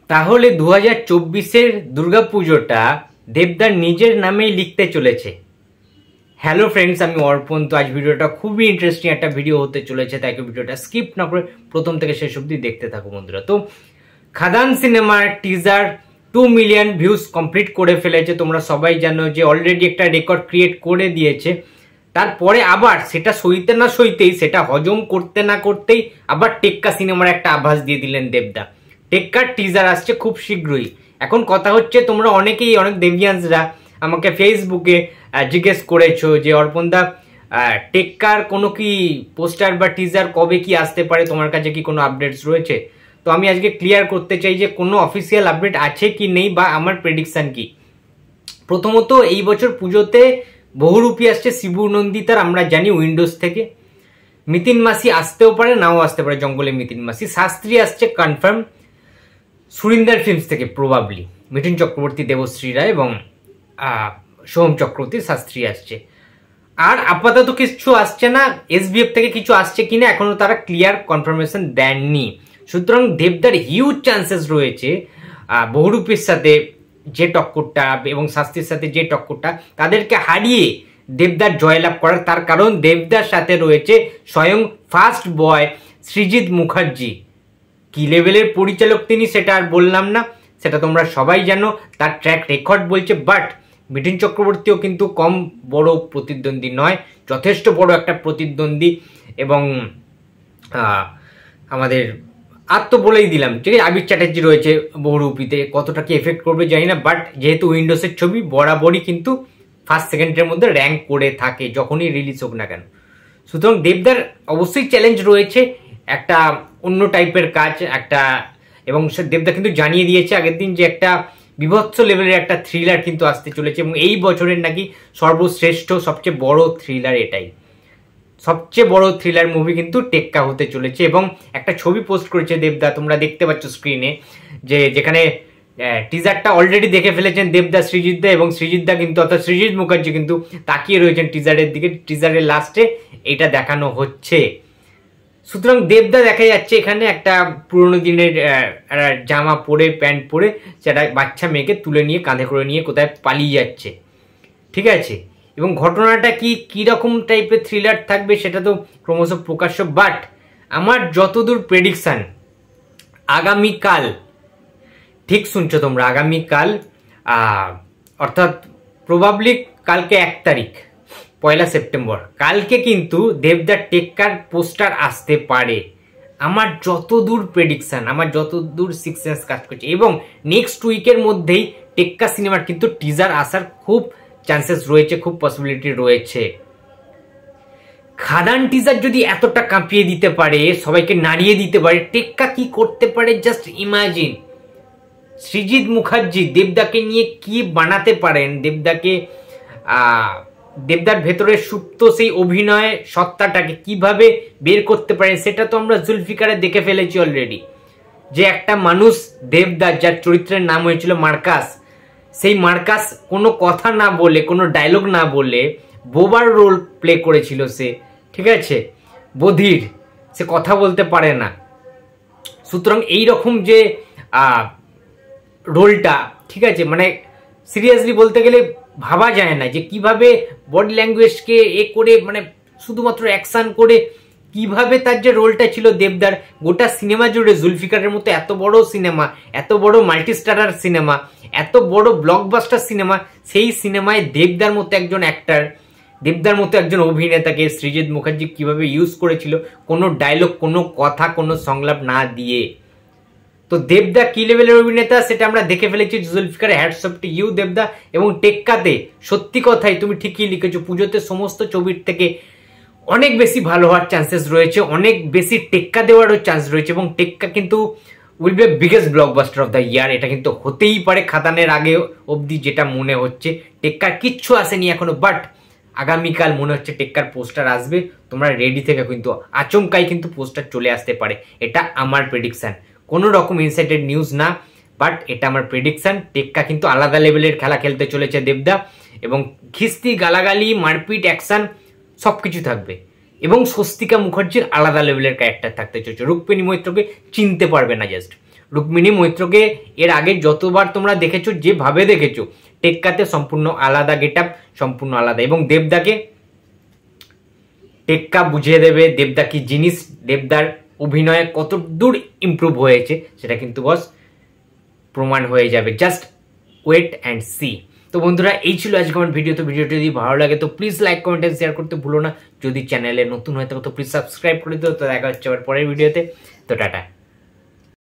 তাহলে 2024-এর দুর্গাপুজোটা দেবদার নিজের নামেই লিখতে চলেছে। হ্যালো ফ্রেন্ডস, আমি অর্পণ। তো আজ ভিডিওটা খুবই ইন্টারেস্টিং একটা ভিডিও হতে চলেছে, তাই ভিডিওটা স্কিপ না করে প্রথম থেকে শেষ অবধি দেখতে থাকো বন্ধুরা। তো খাদান সিনেমার টিজার 2 মিলিয়ন ভিউজ কমপ্লিট করে ফেলেছে। তোমরা সবাই জানো যে অলরেডি একটা রেকর্ড ক্রিয়েট করে দিয়েছে। তারপরে আবার সেটা সইতে না সইতেই, সেটা হজম করতে না করতেই আবার টেক্কা সিনেমার একটা আভাস দিয়ে দিলেন দেবদা। টেক্কার টিজার আসছে খুব শীঘ্রই। এখন কথা হচ্ছে, তোমরা অনেকেই, অনেক দেবিয়ান্সরা আমাকে ফেসবুকে জিজ্ঞেস করেছো যে অর্পণদা, টেক্কার কোনো কি পোস্টার বা টিজার কবে কি আসতে পারে, তোমার কাছে কি কোনো আপডেটস রয়েছে? তো আমি আজকে ক্লিয়ার করতে চাই যে কোনো অফিসিয়াল আপডেট আছে কি নেই, বা আমার প্রেডিকশন কি। প্রথমত, এই বছর পুজোতে বহুরূপী আসছে শিবু নন্দিতার, আমরা জানি উইন্ডোজ থেকে। মিতিন মাসি আসতেও পারে, নাও আসতে পারে, জঙ্গলে মিতিন মাসি। শাস্ত্রী আসছে কনফার্ম সুরিন্দার ফিল্মস থেকে, প্রবাবলি মিঠুন চক্রবর্তী, দেবশ্রী রায় এবং সোহম চক্রবর্তী শাস্ত্রী আসছে। আর আপাতত কিছু আসছে না। এসবিএফ থেকে কিছু আসছে কিনা এখনো তারা ক্লিয়ার কনফার্মেশন দেননি। সুতরাং দেবদার হিউজ চান্সেস রয়েছে বহুরূপীর সাথে যে টক্করটা এবং শাস্ত্রীর সাথে যে টক্করটা, তাদেরকে হারিয়ে দেবদার জয়লাভ করার। তার কারণ দেবদার সাথে রয়েছে স্বয়ং ফার্স্ট বয় সৃজিত মুখার্জি। কি লেভেলের পরিচালক তিনি সেটা আর বললাম না, সেটা তোমরা সবাই জানো, তার ট্র্যাক রেকর্ড বলছে। বাট মিঠুন চক্রবর্তীও কিন্তু কম বড় প্রতিদ্বন্দ্বী নয়, যথেষ্ট বড় একটা প্রতিদ্বন্দ্বী। এবং আমাদের আর তো বলেই দিলাম, ঠিক আছে, আবির চ্যাটার্জি রয়েছে বহুরূপীতে। কতটা কি এফেক্ট করবে জানি না, বাট যেহেতু উইন্ডোজের ছবি বরাবরই কিন্তু ফার্স্ট সেকেন্ডের মধ্যে র্যাঙ্ক করে থাকে যখনই রিলিজ হোক না কেন। সুতরাং দেবদার অবশ্যই চ্যালেঞ্জ রয়েছে, একটা অন্য টাইপের কাজ একটা। এবং সে দেবদা কিন্তু জানিয়ে দিয়েছে আগের দিন যে একটা বিভৎস লেভেলের একটা থ্রিলার কিন্তু আসতে চলেছে, এবং এই বছরের নাকি সর্বশ্রেষ্ঠ সবচেয়ে বড় থ্রিলার এটাই। সবচেয়ে বড় থ্রিলার মুভি কিন্তু টেক্কা হতে চলেছে। এবং একটা ছবি পোস্ট করেছে দেবদা, তোমরা দেখতে পাচ্ছ স্ক্রিনে, যে যেখানে টিজারটা অলরেডি দেখে ফেলেছেন দেবদা, সৃজিতদা, এবং সৃজিতদা কিন্তু, অর্থাৎ সৃজিত মুখার্জি কিন্তু তাকিয়ে রয়েছেন টিজারের দিকে। টিজারের লাস্টে এটা দেখানো হচ্ছে। সুতরাং দেবদা দেখা যাচ্ছে এখানে একটা পুরোনো দিনের জামা পরে, প্যান্ট পরে, সেটা বাচ্চা মেয়েকে তুলে নিয়ে কাঁধে করে নিয়ে কোথায় পালিয়ে যাচ্ছে, ঠিক আছে। এবং ঘটনাটা কি রকম টাইপের থ্রিলার থাকবে সেটা তো ক্রমশ প্রকাশ্য। বাট আমার যতদূর প্রেডিকশন, আগামীকাল, ঠিক শুনছো তোমরা, আগামীকাল অর্থাৎ প্রবাবলি কালকে 1 তারিখ, 1 সেপ্টেম্বর, কালকে কিন্তু দেবদার টেক্কার পোস্টার আসতে পারে। আমার যতদূর প্রেডিকশন, আমার যতদূর সিক্স সেন্স কাজ করছে। এবং নেক্সট উইকের মধ্যেই টেক্কা সিনেমার কিন্তু টিজার আসার খুব চান্সেস রয়েছে, খুব পসিবিলিটি রয়েছে। খাদান টিজার যদি এতটা কাঁপিয়ে দিতে পারে, সবাইকে নাড়িয়ে দিতে পারে, টেক্কা কি করতে পারে জাস্ট ইমাজিন। সৃজিত মুখার্জি দেবদাকে নিয়ে কি বানাতে পারেন, দেবদার ভেতরে সুপ্ত সেই অভিনয় সত্তাটাকে কিভাবে বের করতে পারেন, সেটা তো আমরা জুলফিকারে দেখে ফেলেছি অলরেডি। যে একটা মানুষ দেবদার, যার চরিত্রের নাম হয়েছিল মার্কাস, সেই মার্কাস কোনো কথা না বলে, কোনো ডায়লগ না বলে বোবার রোল প্লে করেছিল সে, ঠিক আছে, বধির, সে কথা বলতে পারে না। সুতরাং এইরকম যে রোলটা, ঠিক আছে, মানে সিরিয়াসলি বলতে গেলে ভাবা যায় না যে কিভাবে বডি ল্যাঙ্গুয়েজকে করে, মানে শুধুমাত্র অ্যাকশন করে কিভাবে তার যে রোলটা ছিল দেবদার, গোটা সিনেমা জুড়ে জুলফিকারের মতো এত বড় সিনেমা, এত বড় মাল্টিস্টারার সিনেমা, এত বড় ব্লকবাস্টার সিনেমা, সেই সিনেমায় দেবদার মতো একজন অ্যাক্টার, দেবদার মতো একজন অভিনেতাকে সৃজিত মুখার্জি কিভাবে ইউজ করেছিল, কোনো ডায়লগ, কোনো কথা, কোনো সংলাপ না দিয়ে। তো দেবদা কি লেভেলের অভিনেতা সেটা আমরা দেখে ফেলেছি Zulfikar. Hats off to you দেবদা। এবং টেক্কাতে সত্যি কথাই তুমি ঠিকই লিখেছো, পুজোতে সমস্ত ছবির থেকে অনেক বেশি ভালো হওয়ার চান্সেস রয়েছে, অনেক বেশি টেক্কা দেওয়ারও চান্স রয়েছে। এবং টেক্কা কিন্তু will be biggest blockbuster of the year, এটা কিন্তু হতেই পারে। খাদানের আগে অবধি যেটা মনে হচ্ছে, টেক্কার কিচ্ছু আসেনি এখনো, বাট আগামীকাল মনে হচ্ছে টেক্কার পোস্টার আসবে। তোমরা রেডি থেকে, কিন্তু আচমকাই কিন্তু পোস্টার চলে আসতে পারে, এটা আমার প্রেডিকশন। কোনো রকম ইনসাইডেড নিউজ না, বাট এটা আমার প্রেডিকশন। টেক্কা কিন্তু আলাদা লেভেলের খেলা খেলতে চলেছে দেবদা, এবং খিস্তি, গালাগালি, মারপিট, অ্যাকশন সবকিছু থাকবে। এবং স্বস্তিকা মুখার্জির আলাদা লেভেলের ক্যারেক্টার থাকতে চলেছে, রুক্মিণী মৈত্রকে চিনতে পারবে না জাস্ট। রুক্মিণী মৈত্রকে এর আগে যতবার তোমরা দেখেছো, যেভাবে দেখেছো, টেক্কাতে সম্পূর্ণ আলাদা গেট আপ, সম্পূর্ণ আলাদা। এবং দেবদাকে টেক্কা বুঝিয়ে দেবে দেবদা কি জিনিস, দেবদার অভিনয়ে কত দূর ইমপ্রুভ হয়েছে সেটা কিন্তু বস প্রমাণ হয়ে যাবে। Just wait and see. তো বন্ধুরা, এই ছিল আজকে আমার ভিডিও। তো ভিডিওটি যদি ভালো লাগে তো please like, comment and share করতে ভুলো না। যদি চ্যানেলে নতুন হয়ে থাকো তো প্লিজ সাবস্ক্রাইব করে দিও। তো দেখা হচ্ছে আবার পরের ভিডিওতে। তো টাটা।